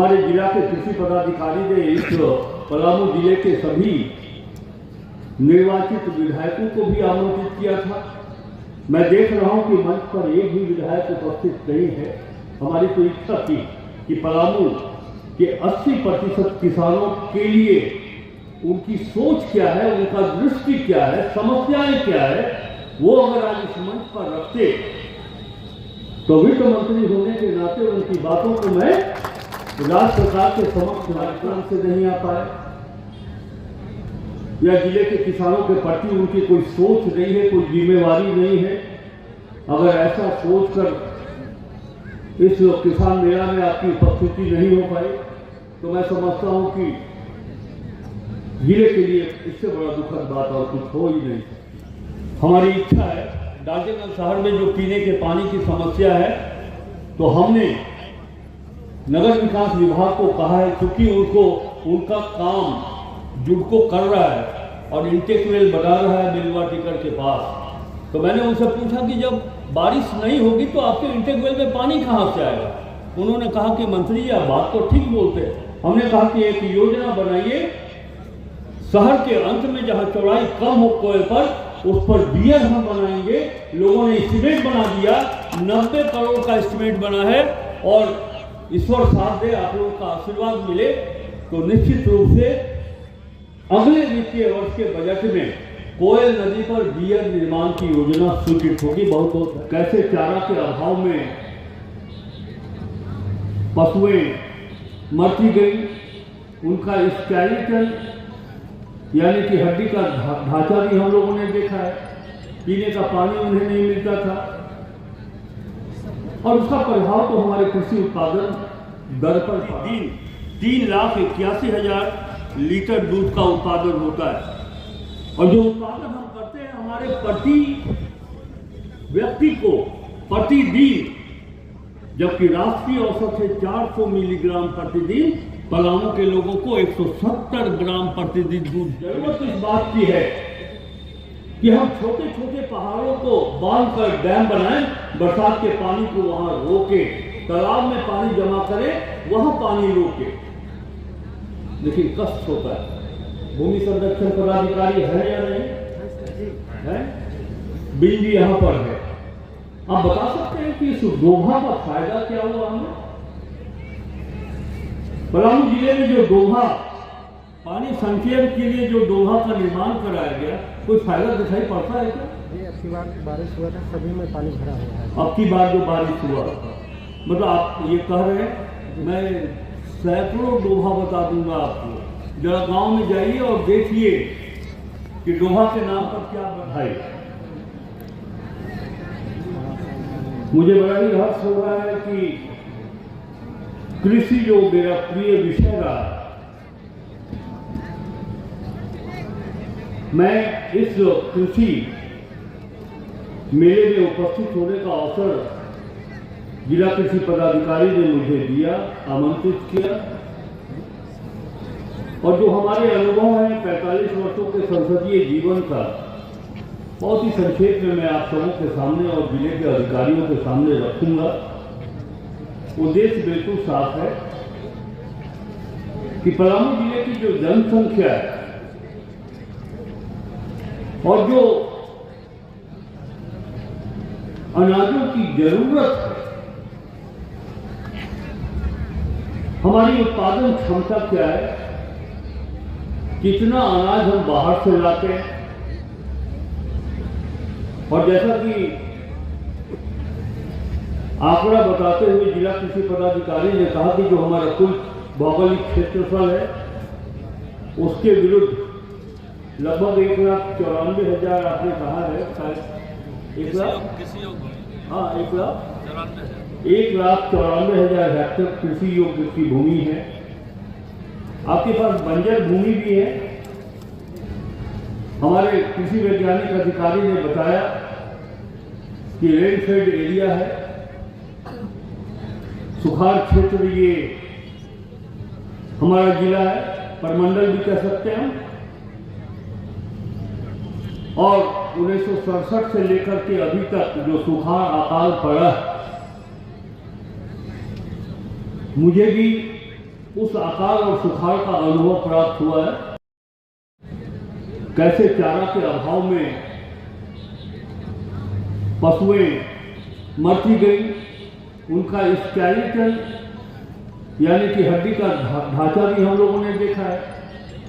हमारे जिला के कृषि पदाधिकारी ने इस पलामू जिले के सभी निर्वाचित विधायकों को भी आमंत्रित किया था। मैं देख रहा हूं कि मंच पर एक भी विधायक उपस्थित नहीं है। हमारी तो इच्छा थी कि पलामू के 80% किसानों के लिए उनकी सोच क्या है, उनका दृष्टि क्या है, समस्याएं क्या है, वो अगर आज इस मंच पर रखते तो वित्त मंत्री होने के नाते उनकी बातों को मैं राज्य सरकार के समक्ष कार्यक्रम से नहीं आ पाया, या जिले के किसानों के प्रति उनकी कोई सोच नहीं है, कोई जिम्मेवारी नहीं है। अगर ऐसा सोचकर इस किसान मेला में आपकी उपस्थिति नहीं हो पाई तो मैं समझता हूं कि जिले के लिए इससे बड़ा दुखद बात और कुछ हो ही नहीं सकती। हमारी इच्छा है, डाल्टनगंज शहर में जो पीने के पानी की समस्या है, तो हमने नगर विकास विभाग को कहा है, क्योंकि उनका काम जुड़को कर रहा है और इंटेक वेल बना रहा है बिलवा टिकर के पास। तो मैंने उनसे पूछा कि जब बारिश नहीं होगी तो आपके इंटेक वेल में पानी कहाँ से आएगा। उन्होंने कहा कि मंत्री यह बात तो ठीक बोलते हैं। हमने कहा कि एक योजना बनाइए, शहर के अंत में जहाँ चौड़ाई कम हो कोए पर, उस पर बियर हम बनाएंगे। लोगों ने एस्टीमेट बना दिया, 90 करोड़ का एस्टीमेट बना है, और ईश्वर साथ दे, आप लोगों का आशीर्वाद मिले तो निश्चित रूप से अगले वित्तीय वर्ष के बजट में कोयल नदी पर बियर निर्माण की योजना स्वीकृत होगी। बहुत कैसे चारा के अभाव में पशुएं मरती गई, उनका स्केलेटन यानी कि हड्डी का ढांचा भी हम लोगों ने देखा है। पीने का पानी उन्हें नहीं मिलता था, और उसका प्रभाव तो हमारे कृषि उत्पादन दर पर 3,81,000 लीटर दूध का उत्पादन होता है। और जो उत्पादन हम करते हैं, हमारे प्रति व्यक्ति को प्रतिदिन, जबकि राष्ट्रीय औसत है 400 मिलीग्राम प्रतिदिन, पलामू के लोगों को 170 ग्राम प्रतिदिन दूध। जरूरत इस बात की है कि हम छोटे छोटे पहाड़ों को बांधकर डैम बनाएं, बरसात के पानी को वहां रोके, तालाब में पानी जमा करें, वहां पानी रोके। लेकिन कष्ट होता है। भूमि संरक्षण पदाधिकारी है या नहीं है? बिजली यहां पर है। आप बता सकते हैं कि इस डोभा का फायदा क्या हुआ हमें? पलामू जिले में जो डोभा, पानी संचयन के लिए जो डोभा का निर्माण कराया गया, कोई फायदा दिखाई पड़ता है क्या? अब की बार बारिश हुआ था, सभी में पानी भरा हुआ है। अब की बार जो बारिश हुआ, मतलब आप ये कह रहे हैं, मैं सैकड़ों डोभा बता दूंगा आपको। जरा गांव में जाइए और देखिए कि डोभा के नाम पर क्या बधाई। मुझे बड़ा ही हर्ष हो रहा है कि कृषि जो मेरा प्रिय विषय रहा, मैं इस कृषि मेले में उपस्थित होने का अवसर जिला कृषि पदाधिकारी ने मुझे दिया, आमंत्रित किया। और जो हमारे अनुभव हैं 45 वर्षों के संसदीय जीवन का, बहुत ही संक्षेप में मैं आप सबों के सामने और जिले के अधिकारियों के सामने रखूंगा। उद्देश्य बिल्कुल साफ है कि पलामू जिले की जो जनसंख्या है और जो अनाजों की जरूरत है, हमारी उत्पादन क्षमता क्या है, कितना अनाज हम बाहर से लाते हैं। और जैसा कि आंकड़ा बताते हुए जिला कृषि पदाधिकारी ने कहा कि जो हमारा कुल भौगोलिक क्षेत्रफल है, उसके विरुद्ध लगभग 1,94,000 आपने कहा है, शायद 1,94,000 हेक्टेयर कृषि योग्य की भूमि है। आपके पास बंजर भूमि भी है। हमारे कृषि वैज्ञानिक अधिकारी ने बताया कि रेनफेड एरिया है, सुखाड़ क्षेत्र ये हमारा जिला है, प्रमंडल भी कह सकते हैं। और 1967 से लेकर के अभी तक जो सुखाड़ अकाल पड़ा, मुझे भी उस अकाल और सुखाड़ का अनुभव प्राप्त हुआ है। कैसे चारा के अभाव में पशुएं मरती गई, उनका स्केलेटन यानी कि हड्डी का ढांचा भी हम लोगों ने देखा है।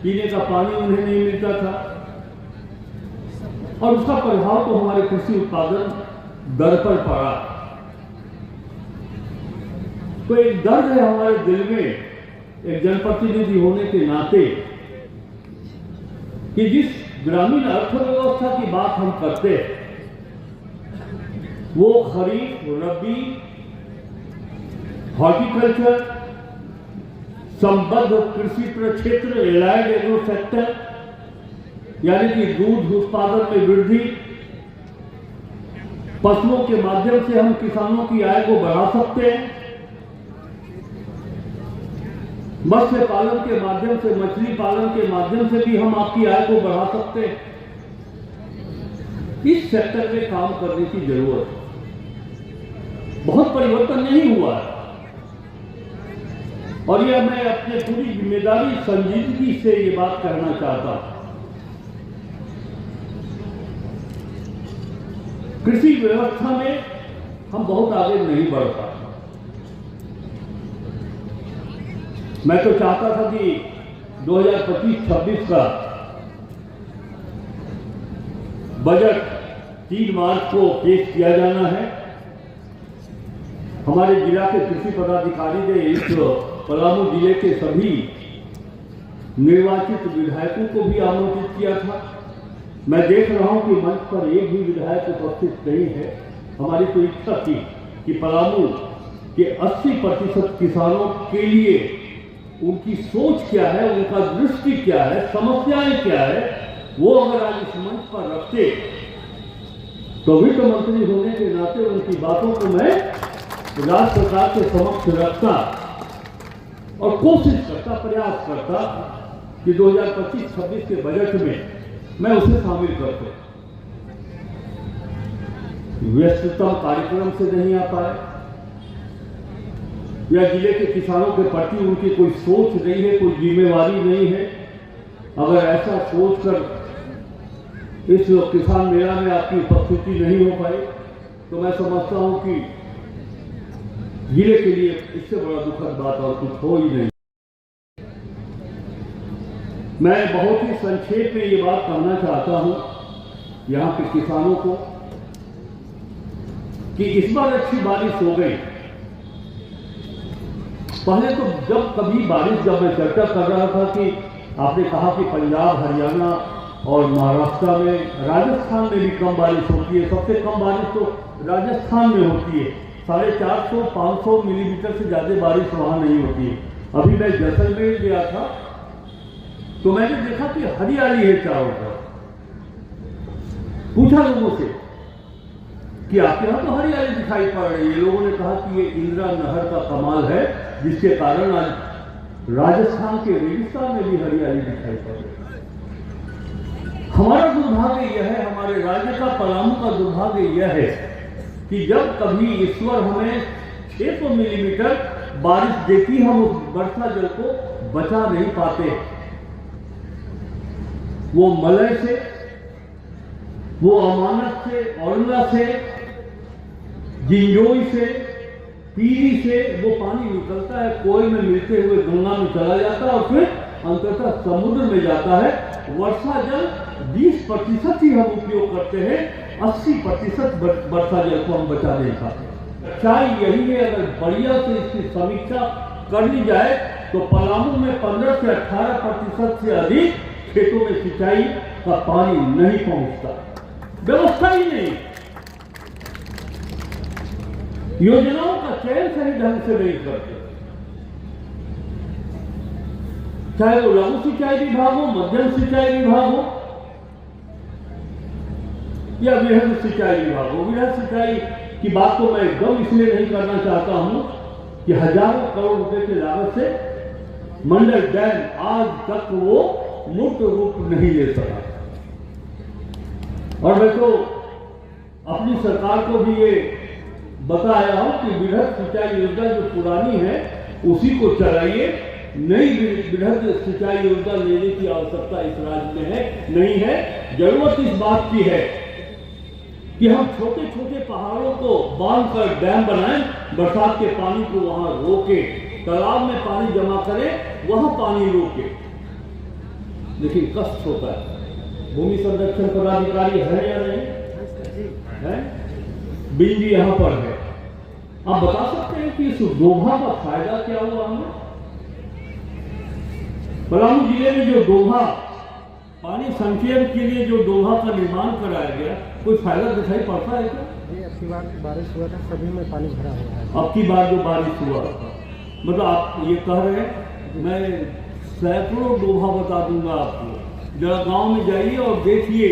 पीने का पानी उन्हें नहीं मिलता था और उसका प्रभाव तो हमारे कृषि उत्पादन दर पर पड़ा। तो एक दर्द है हमारे दिल में एक जनप्रतिनिधि होने के नाते कि जिस ग्रामीण अर्थव्यवस्था की बात हम करते हैं वो खरीफ, रबी, हॉर्टिकल्चर, संबद्ध कृषि प्रक्षेत्र, एलाइड एग्रो सेक्टर यानी कि दूध उत्पादन में वृद्धि, फसलों के माध्यम से हम किसानों की आय को बढ़ा सकते हैं, मत्स्य पालन के माध्यम से, मछली पालन के माध्यम से भी हम आपकी आय को बढ़ा सकते हैं। इस सेक्टर में काम करने की जरूरत है। बहुत परिवर्तन नहीं हुआ है और यह मैं अपने पूरी जिम्मेदारी संजीदगी से ये बात कहना चाहता हूं। कृषि व्यवस्था में हम बहुत आगे नहीं बढ़ पाए। मैं तो चाहता था कि 2025-26 का बजट 3 मार्च को पेश किया जाना है। हमारे जिला के कृषि पदाधिकारी ने इस पलामू जिले के सभी निर्वाचित विधायकों को भी आमंत्रित किया था। मैं देख रहा हूं कि मंच पर एक भी विधायक उपस्थित नहीं है। हमारी तो इच्छा थी कि पलामू के 80% किसानों के लिए उनकी सोच क्या है, उनका दृष्टि क्या है, समस्याएं क्या है, वो अगर आज इस मंच पर रखते तो वित्त मंत्री होने के नाते उनकी बातों को मैं राज्य सरकार के समक्ष रखता और कोशिश करता, प्रयास करता कि 2025-26 के बजट में मैं उसे शामिल करता। व्यस्ततम कार्यक्रम से नहीं आ पाए या जिले के किसानों के प्रति उनकी कोई सोच नहीं है, कोई जिम्मेवारी नहीं है। अगर ऐसा सोचकर इस किसान मेला में आपकी उपस्थिति नहीं हो पाई तो मैं समझता हूं कि जिले के लिए इससे बड़ा दुखद बात और कुछ हो ही नहीं। मैं बहुत ही संक्षेप में ये बात कहना चाहता हूं यहां के किसानों को कि इस बार अच्छी बारिश हो गई। पहले तो जब कभी बारिश, जब मैं चर्चा कर रहा था कि आपने कहा कि पंजाब, हरियाणा और महाराष्ट्र में, राजस्थान में भी कम बारिश होती है। सबसे कम बारिश तो राजस्थान में होती है। 450-500 मिलीमीटर से ज्यादा बारिश वहां नहीं होती है। अभी मैं जैसलमेर गया था तो मैंने देखा कि हरियाली है चारों तरफ। पूछा लोगों से कि आपके यहां तो हरियाली दिखाई पड़ रही है। लोगों ने कहा कि ये इंदिरा नहर का कमाल है जिसके कारण आज राजस्थान के रेगिस्तान में भी हरियाली दिखाई पड़ रही है। हमारा दुर्भाग्य यह है, हमारे राज्य का, पलामू का दुर्भाग्य यह है कि जब कभी ईश्वर हमें 600 मिलीमीटर बारिश देती, हम उस वर्षा जल को बचा नहीं पाते। वो मलय से, वो अमानत से, औरंगा से, जिंजोई से, पीली से वो पानी निकलता है, कोयल में मिलते हुए गंगा में चला जाता है और फिर अंततः समुद्र में जाता है। वर्षा जल 20% ही हम उपयोग करते हैं, 80% वर्षा जल को हम बचा नहीं पाते। चाहे यही है, अगर बढ़िया से इसकी समीक्षा कर ली जाए तो पलामू में 15 से 18% से अधिक खेतों में सिंचाई का पानी नहीं पहुंचता, व्यवस्था ही नहीं, योजनाओं का चयन सही ढंग से नहीं करते। चाहे वो लघु सिंचाई विभाग हो, मध्यम सिंचाई विभाग हो या वृहद सिंचाई विभाग हो। वृहद सिंचाई की बात तो मैं एकदम इसलिए नहीं करना चाहता हूं कि हजारों करोड़ रुपए की लागत से मंडल डैम आज तक वो मूर्त रूप नहीं ले सका। और मैं तो अपनी सरकार को भी ये बताया हूं कि वृहद सिंचाई योजना जो पुरानी है उसी को चलाइए नई वृहद सिंचाई योजना लेने की आवश्यकता इस राज्य में है नहीं है। जरूरत इस बात की है कि हम छोटे छोटे पहाड़ों को बांध कर डैम बनाएं, बरसात के पानी को वहां रोके, तालाब में पानी जमा करें, वहां पानी रोके। लेकिन कष्ट होता है। भूमि संरक्षण पदाधिकारी है या नहीं है? बिल जी यहां पर है। आप बता सकते हैं कि इस डोभा का फायदा क्या हुआ हमें? पलामू जिले में जो डोभा पानी संचयन के लिए जो डोभा का निर्माण कराया गया, कोई फायदा दिखाई पड़ता है क्या? ये अब की बार बारिश हुआ था, सभी में पानी भरा हुआ है। अब की बार जो बारिश हुआ, मतलब आप ये कह रहे हैं, मैं सैकड़ों डोभा बता दूंगा आपको। जरा गांव में जाइए और देखिए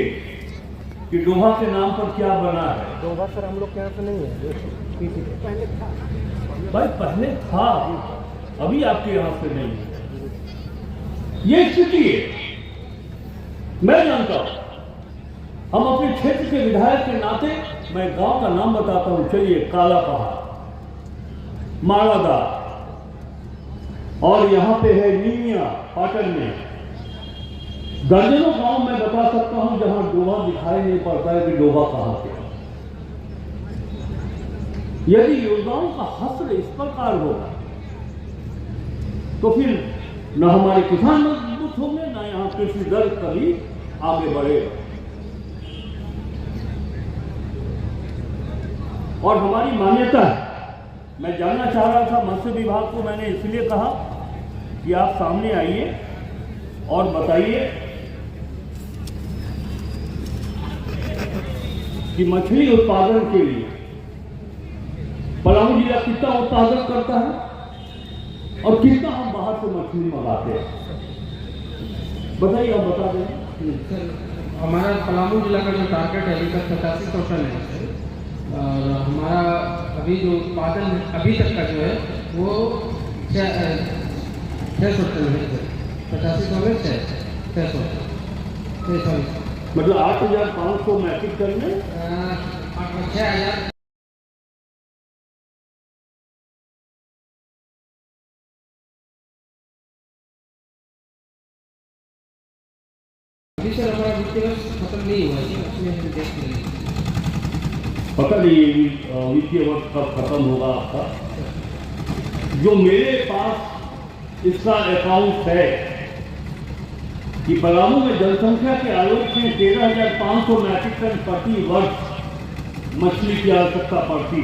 कि डोभा के नाम पर क्या बना है। डोभा सर हम लोग के यहाँ से नहीं है, पहले था भाई, पहले था, अभी आपके यहाँ से नहीं है। ये स्थिति है, मैं जानता हूं। हम अपने क्षेत्र के विधायक के नाते मैं गांव का नाम बताता हूं। चलिए, काला पहाड़, मालादा, और यहां पे है नीमिया पाटन में। दर्जनों गांव मैं बता सकता हूं जहां डोभा दिखाई नहीं पड़ता है कि डोभा कहां पे है। यदि योजनाओं का हस्र इस प्रकार होगा तो फिर न हमारे किसान मजबूत होंगे, न यहां कृषि दर कभी आगे बढ़ेगा। और हमारी मान्यता है, मैं जानना चाह रहा था मत्स्य विभाग को, मैंने इसलिए कहा कि आप सामने आइए और बताइए कि मछली उत्पादन के लिए पलामू जिला कितना उत्पादन करता है और कितना हम बाहर से मछली मंगाते हैं, बताइए, आप बता दें। सर, हमारा पलामू जिला का जो टारगेट है अभी तक 85 टन है सर। और हमारा अभी जो उत्पादन अभी तक का जो है वो 600 टन है सर। 85 में 600 मतलब 8,500 मैट्रिक टन में 6,000। अभी सर हमारा वित्तीय वर्ष खत्म नहीं हुआ है, उसमें हम देख लेंगे। पता नहीं वित्तीय वर्ष कब खत्म होगा आपका। जो मेरे पास इसका अकाउंट है कि पलामू में जनसंख्या के आलोक में 13,500 मैट्रिक टन प्रति वर्ष मछली की आवश्यकता पड़ती,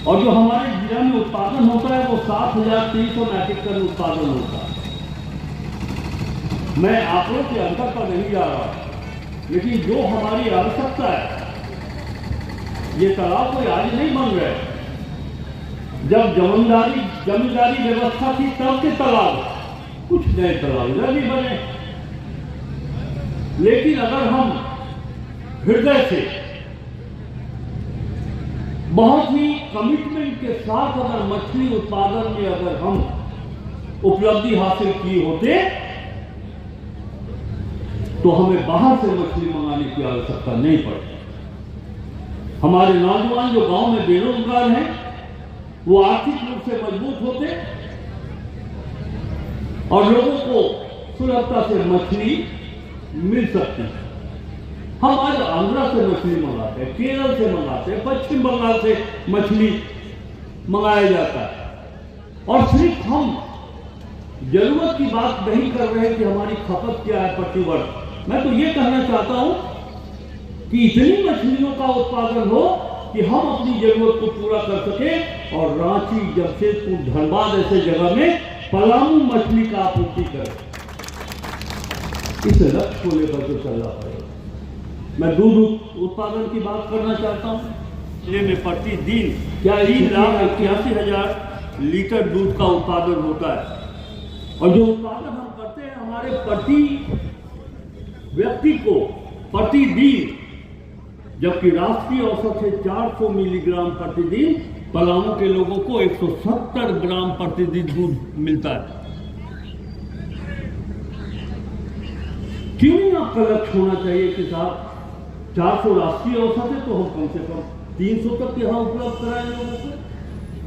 और जो हमारे जिला में उत्पादन होता है वो 7,300 मैट्रिक टन उत्पादन होता है। मैं आंकड़ों के अंतर पर नहीं जा रहा, लेकिन जो हमारी आवश्यकता है, ये तालाब कोई आज नहीं बन रहे। जब जमींदारी व्यवस्था थी तब के तालाब, कुछ नए तालाब इधर भी बने। लेकिन अगर हम हृदय से बहुत ही कमिटमेंट के साथ अगर मछली उत्पादन में अगर हम उपलब्धि हासिल किए होते तो हमें बाहर से मछली मंगाने की आवश्यकता नहीं पड़ती। हमारे नौजवान जो गांव में बेरोजगार हैं वो आर्थिक रूप से मजबूत होते और लोगों को सुलभता से मछली मिल सकती है। हम आज आंध्रा से मछली मंगाते हैं, केरल से मंगाते हैं, पश्चिम बंगाल से मछली मंगाया जाता है, और सिर्फ हम जरूरत की बात नहीं कर रहे कि हमारी खपत क्या है प्रति वर्ष। मैं तो ये कहना चाहता हूं कि इतनी मछलियों का उत्पादन हो कि हम अपनी जरूरत को पूरा कर सके और रांची, जमशेदपुर, धनबाद ऐसे जगह में पलामू मछली का आपूर्ति करें। इस लक्ष्य को लेकर के चलना पड़ेगा। मैं दूध उत्पादन की बात करना चाहता हूं। जिले में प्रतिदिन 3,81,000 लीटर दूध का उत्पादन होता है, और जो उत्पादन हम करते हैं हमारे प्रति व्यक्ति को प्रतिदिन, जबकि राष्ट्रीय औसत है 400 मिलीग्राम प्रतिदिन, पलामू के लोगों को 170 ग्राम प्रतिदिन दूध मिलता है। क्यों नहीं आपका लक्ष्य होना चाहिए कि साहब 400 राष्ट्रीय औसत है तो हम कम से कम 300 तक यहाँ उपलब्ध कराएं लोगों को?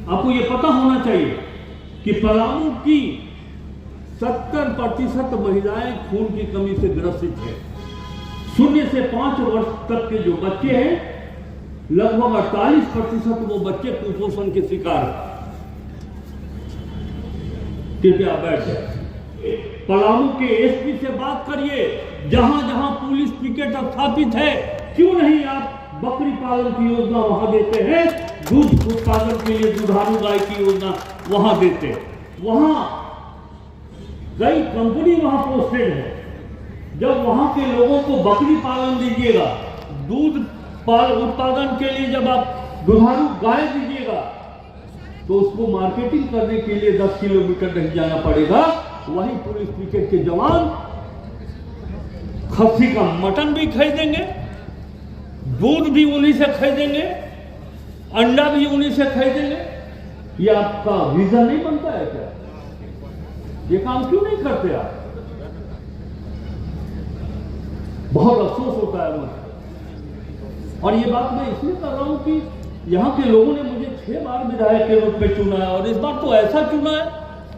आपको ये पता होना चाहिए कि पलामू की 70% महिलाएं खून की कमी से ग्रसित है। 0 से 5 वर्ष तक के जो बच्चे हैं, लगभग 48% वो बच्चे कुपोषण के शिकार हैं। कृपया बैठ जाए। पलामू के एसपी से बात करिए, जहां जहां पुलिस पिकेट स्थापित है, क्यों नहीं आप बकरी पालन की योजना वहां देते हैं, दूध उत्पादन के लिए दुधारू गाय की योजना वहां देते हैं। वहां कई कंपनी वहां पोस्टेड है। जब वहां के लोगों को बकरी पालन दीजिएगा, दूध उत्पादन के लिए जब आप दुधारू गाय दीजिएगा, तो उसको मार्केटिंग करने के लिए 10 किलोमीटर नहीं जाना पड़ेगा। वहीं पुलिस पिकेट के जवान खस्सी का मटन भी खरीदेंगे, दूध भी उन्हीं से खरीदेंगे, अंडा भी उन्हीं से खरीदेंगे। ये आपका वीजा नहीं बनता है क्या? ये काम क्यों नहीं करते आप? बहुत अफसोस होता है मुझे। और ये बात मैं इसलिए कर रहा हूं कि यहाँ के लोगों ने मुझे 6 बार विधायक के रूप में चुना है, और इस बार तो ऐसा चुना है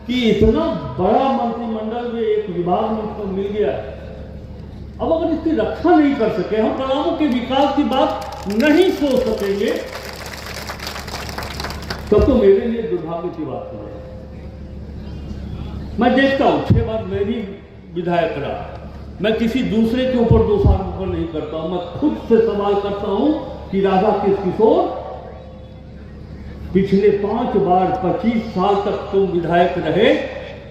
कि इतना बड़ा मंत्रिमंडल में एक विभाग मुझको मिल गया है। अब अगर इसकी रक्षा नहीं कर सके, हम पलामू के विकास की बात नहीं सोच सकेंगे, तब तो मेरे लिए दुर्भाग्य की बात है। मैं देखता हूं 6 बार मैं भी विधायक रहा, मैं किसी दूसरे के ऊपर दोषारोपण नहीं करता हूं। मैं खुद से सवाल करता हूं कि राधा किशोर, पिछले 5 बार 25 साल तक तुम विधायक रहे,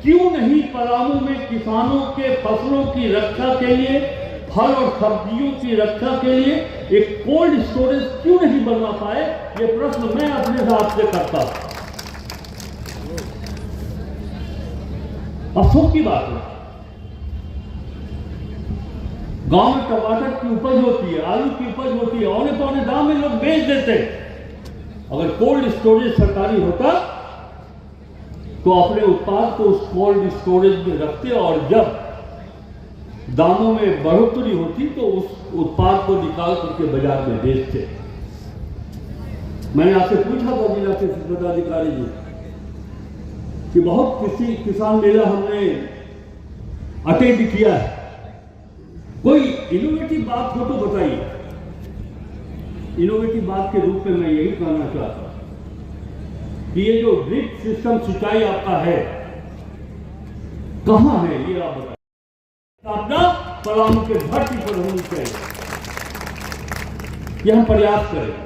क्यों नहीं पलामू में किसानों के फसलों की रक्षा के लिए, फल और सब्जियों की रक्षा के लिए एक कोल्ड स्टोरेज क्यों नहीं बनवा पाए? ये प्रश्न मैं अपने साथ से करता हूं। अफसोस की बात है, गांव में टमाटर की उपज होती है, आलू की उपज होती है, औने पौने दाम में लोग बेच देते हैं। अगर कोल्ड स्टोरेज सरकारी होता तो अपने उत्पाद को उस कोल्ड स्टोरेज में रखते, और जब दामों में बढ़ोतरी होती तो उस उत्पाद को निकाल करके बाजार में बेचते। मैंने आपसे पूछा था जिला के पदाधिकारी जी कि बहुत किसान मेला हमने अटेंड किया है, कोई इनोवेटिव बात हो तो बताइए। इनोवेटिव बात के रूप में मैं यही कहना चाहता हूं कि ये जो ड्रिप सिस्टम सिंचाई आपका है, कहां है ये आप बताइए। अपना पलामू के धरती पर होनी चाहिए, ये हम प्रयास करें।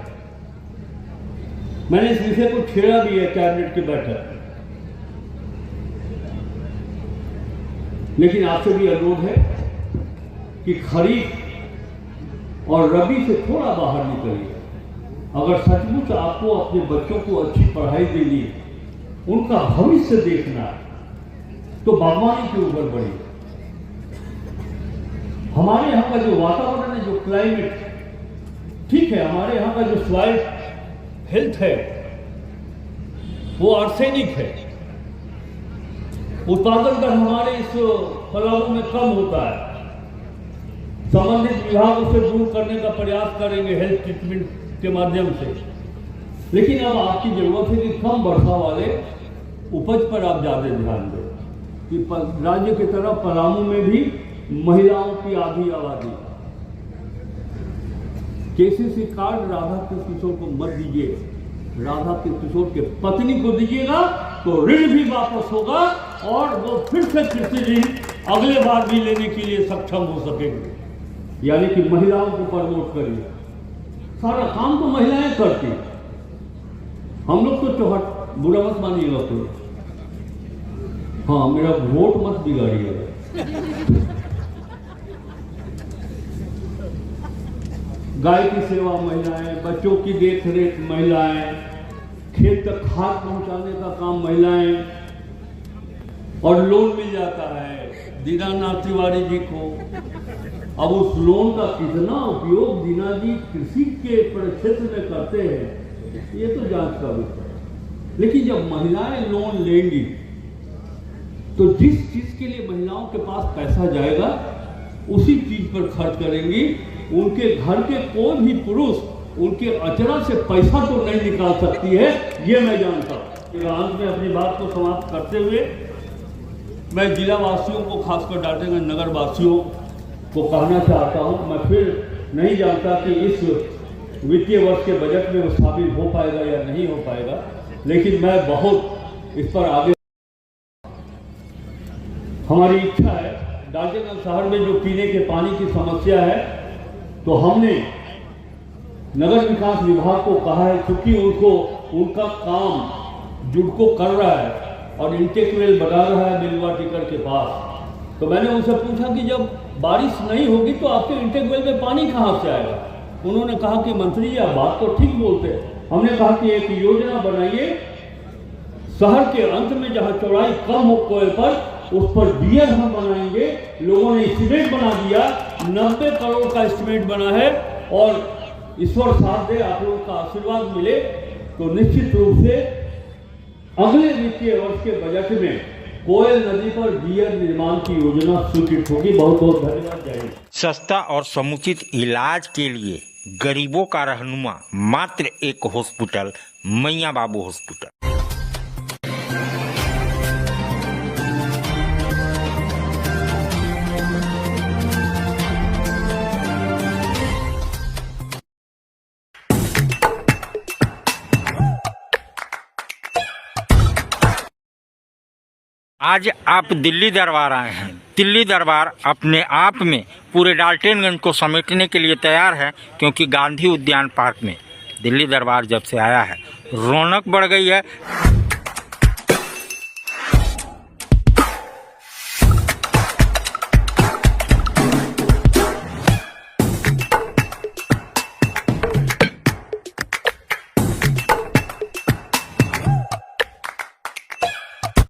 मैंने इस विषय को छेड़ा भी है कैबिनेट की बैठक में, लेकिन आपसे भी अनुरोध है कि खरीफ और रबी से थोड़ा बाहर निकलिए। अगर सचमुच आपको अपने बच्चों को अच्छी पढ़ाई देनी है, उनका भविष्य देखना है, तो बागवानी के ऊपर बढ़िए। हमारे यहाँ का जो वातावरण है, जो क्लाइमेट, ठीक है, हमारे यहाँ का जो सॉइल हेल्थ है वो आर्सेनिक है, उत्पादन दर हमारे इस पलामू में कम होता है। संबंधित विभाग उसे दूर करने का प्रयास करेंगे हेल्थ ट्रीटमेंट के माध्यम से, लेकिन अब आपकी जरूरत है कि कम वर्षा वाले उपज पर आप ज्यादा ध्यान दें। कि राज्य की तरफ पलामू में भी महिलाओं की आधी आबादी, केसीसी कार्ड राधा किशोर को मत दीजिए, राधा किशोर के पत्नी को दीजिएगा तो ऋण भी वापस होगा और वो फिर से कृषि ऋण अगले बार भी लेने के लिए सक्षम हो सकेंगे। यानी कि महिलाओं को प्रमोट करिए, सारा काम तो महिलाएं करती, हम लोग तो चौहट, बुरा मत मानिएगा तो, हाँ मेरा वोट मत बिगाड़िएगा। गाय की सेवा महिलाएं, बच्चों की देखरेख महिलाएं, खेत तक खाद पहुंचाने का काम महिलाएं, और लोन मिल जाता है दीनानाथ तिवारी जी को। अब उस लोन का कितना उपयोग दीना जी कृषि के क्षेत्र में करते हैं ये तो जांच का विषय है। लेकिन जब महिलाएं लोन लेंगी तो जिस चीज के लिए महिलाओं के पास पैसा जाएगा उसी चीज पर खर्च करेंगी। उनके घर के कोई भी पुरुष उनके अचरा से पैसा तो नहीं निकाल सकती है, ये मैं जानता हूं। अंत में अपनी बात को समाप्त करते हुए मैं जिला वासियों को, खासकर डाल्टनगंज नगर वासियों को कहना चाहता हूँ, मैं फिर नहीं जानता कि इस वित्तीय वर्ष के बजट में वो शामिल हो पाएगा या नहीं हो पाएगा, लेकिन मैं बहुत इस पर आगे, हमारी इच्छा है। डाल्टनगंज शहर में जो पीने के पानी की समस्या है, तो हमने नगर विकास विभाग को कहा है, क्योंकि उनका काम जुड़को कर रहा है और इंटेक वेल बना रहा है मिलवा टिकर के पास, तो मैंने उनसे पूछा कि जब बारिश नहीं होगी तो आपके इंटेक वेल में पानी कहाँ से आएगा। उन्होंने कहा कि मंत्री जी आप बात तो ठीक बोलते हैं। हमने कहा कि एक योजना बनाइए, शहर के अंत में जहाँ चौड़ाई कम हो कोयल पर, उस पर बियर हम बनाएंगे। लोगों ने एस्टीमेट बना दिया, 90 करोड़ का एस्टीमेट बना है, और ईश्वर साथ दे, आप लोगों का आशीर्वाद मिले तो निश्चित रूप से अगले वित्तीय वर्ष के बजट में कोयल नदी पर बियर निर्माण की योजना स्वीकृत होगी। बहुत बहुत धन्यवाद। जय हिंद। सस्ता और समुचित इलाज के लिए गरीबों का रहनुमा मात्र एक हॉस्पिटल, मैया बाबू हॉस्पिटल। आज आप दिल्ली दरबार आए हैं। दिल्ली दरबार अपने आप में पूरे डाल्टनगंज को समेटने के लिए तैयार है, क्योंकि गांधी उद्यान पार्क में दिल्ली दरबार जब से आया है रौनक बढ़ गई है।